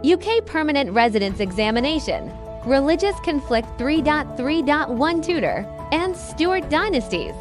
UK Permanent Residence Examination, Religious Conflict 3.3.1 Tudor and Stuart Dynasties.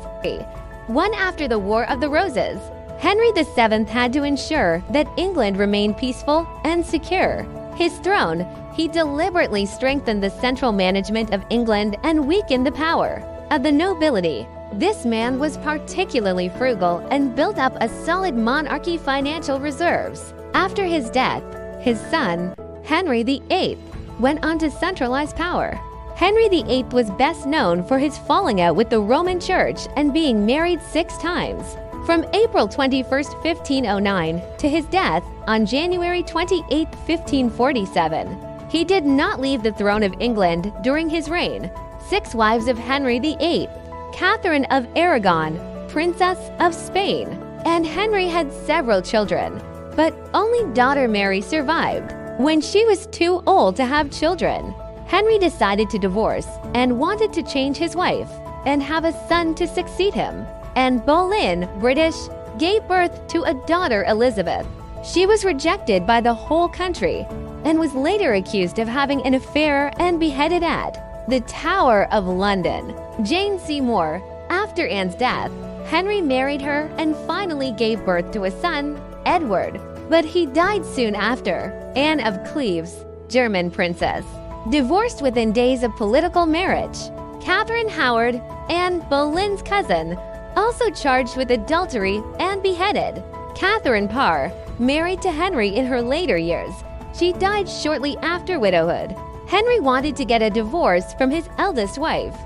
1 After the War of the Roses, Henry VII had to ensure that England remained peaceful and secure. His throne, he deliberately strengthened the central management of England and weakened the power of the nobility. This man was particularly frugal and built up a solid monarchy financial reserves. After his death, his son, Henry VIII, went on to centralize power. Henry VIII was best known for his falling out with the Roman Church and being married 6 times. From April 21, 1509 to his death on January 28, 1547, he did not leave the throne of England during his reign. 6 wives of Henry VIII: Catherine of Aragon, Princess of Spain, and Henry had several children, but only daughter Mary survived. When she was too old to have children, Henry decided to divorce and wanted to change his wife and have a son to succeed him. Anne Boleyn, British, gave birth to a daughter, Elizabeth. She was rejected by the whole country and was later accused of having an affair and beheaded at the Tower of London. Jane Seymour. After Anne's death, Henry married her and finally gave birth to a son, Edward, but he died soon after. Anne of Cleves, German princess, divorced within days of political marriage. Catherine Howard, Anne Boleyn's cousin, also charged with adultery and beheaded. Catherine Parr, married to Henry in her later years. She died shortly after widowhood. Henry wanted to get a divorce from his eldest wife,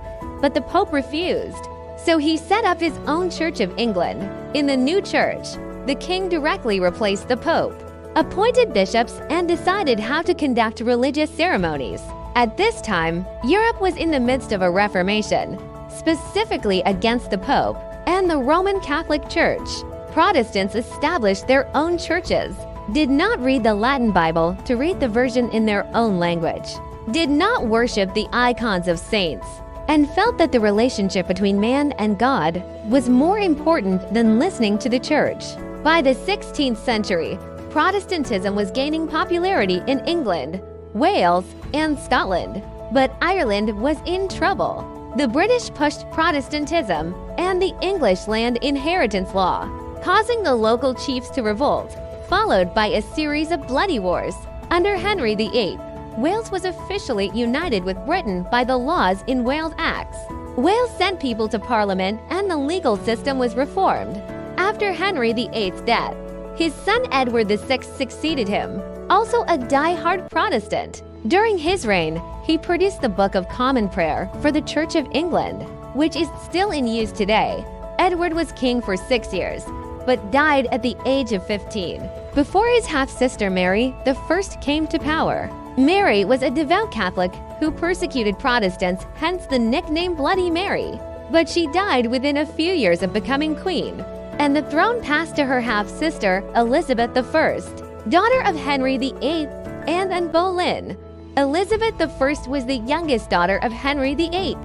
but the Pope refused. So he set up his own Church of England. In the new church, the king directly replaced the Pope, appointed bishops, and decided how to conduct religious ceremonies. At this time, Europe was in the midst of a Reformation, specifically against the Pope and the Roman Catholic Church. Protestants established their own churches, did not read the Latin Bible to read the version in their own language, did not worship the icons of saints, and felt that the relationship between man and God was more important than listening to the church. By the 16th century, Protestantism was gaining popularity in England, Wales, and Scotland, but Ireland was in trouble. The British pushed Protestantism and the English land inheritance law, causing the local chiefs to revolt, followed by a series of bloody wars. Under Henry VIII, Wales was officially united with Britain by the laws in Wales Acts. Wales sent people to Parliament and the legal system was reformed. After Henry VIII's death, his son Edward VI succeeded him, also a die-hard Protestant. During his reign, he produced the Book of Common Prayer for the Church of England, which is still in use today. Edward was king for 6 years, but died at the age of 15, before his half-sister Mary I came to power. Mary was a devout Catholic who persecuted Protestants, hence the nickname Bloody Mary. But she died within a few years of becoming queen, and the throne passed to her half-sister Elizabeth I, daughter of Henry VIII and Anne Boleyn. Elizabeth I was the youngest daughter of Henry VIII.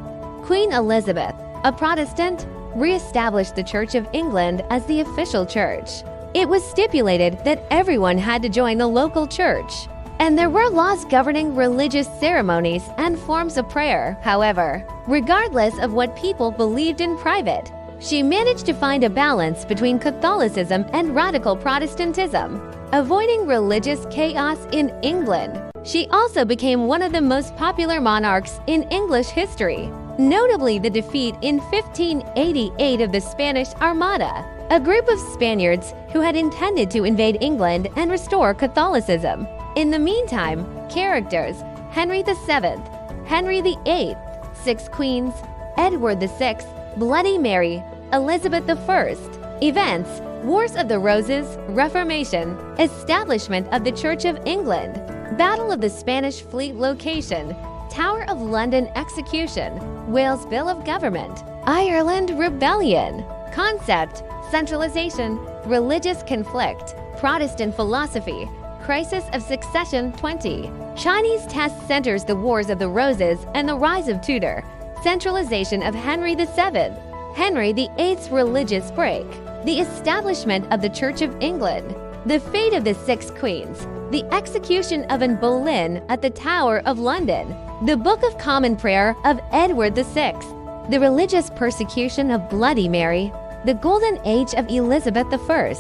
Queen Elizabeth, a Protestant, re-established the Church of England as the official church. It was stipulated that everyone had to join the local church, and there were laws governing religious ceremonies and forms of prayer. However, regardless of what people believed in private, she managed to find a balance between Catholicism and radical Protestantism, avoiding religious chaos in England. She also became one of the most popular monarchs in English history, notably the defeat in 1588 of the Spanish Armada, a group of Spaniards who had intended to invade England and restore Catholicism. In the meantime, characters: Henry VII, Henry VIII, 6 queens, Edward VI, Bloody Mary, Elizabeth I. Events: Wars of the Roses, Reformation, establishment of the Church of England, Battle of the Spanish Fleet location, Tower of London execution, Wales Bill of Government, Ireland Rebellion. Concept: centralization, religious conflict, Protestant philosophy, crisis of succession 20. Chinese test centers the Wars of the Roses and the rise of Tudor, centralization of Henry VII, Henry VIII's religious break, the establishment of the Church of England, The fate of the six queens, the execution of Anne Boleyn at the Tower of London, the Book of Common Prayer of Edward VI, the religious persecution of Bloody Mary, the Golden Age of Elizabeth I,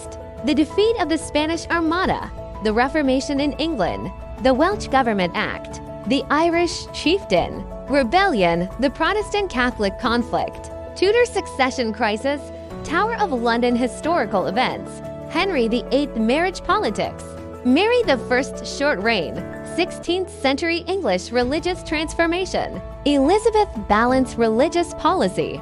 the defeat of the Spanish Armada, the Reformation in England, the Welsh Government Act, the Irish chieftain, rebellion, the Protestant Catholic conflict, Tudor succession crisis, Tower of London historical events, Henry VIII marriage politics, Mary I short reign, 16th century English religious transformation, Elizabeth balanced religious policy.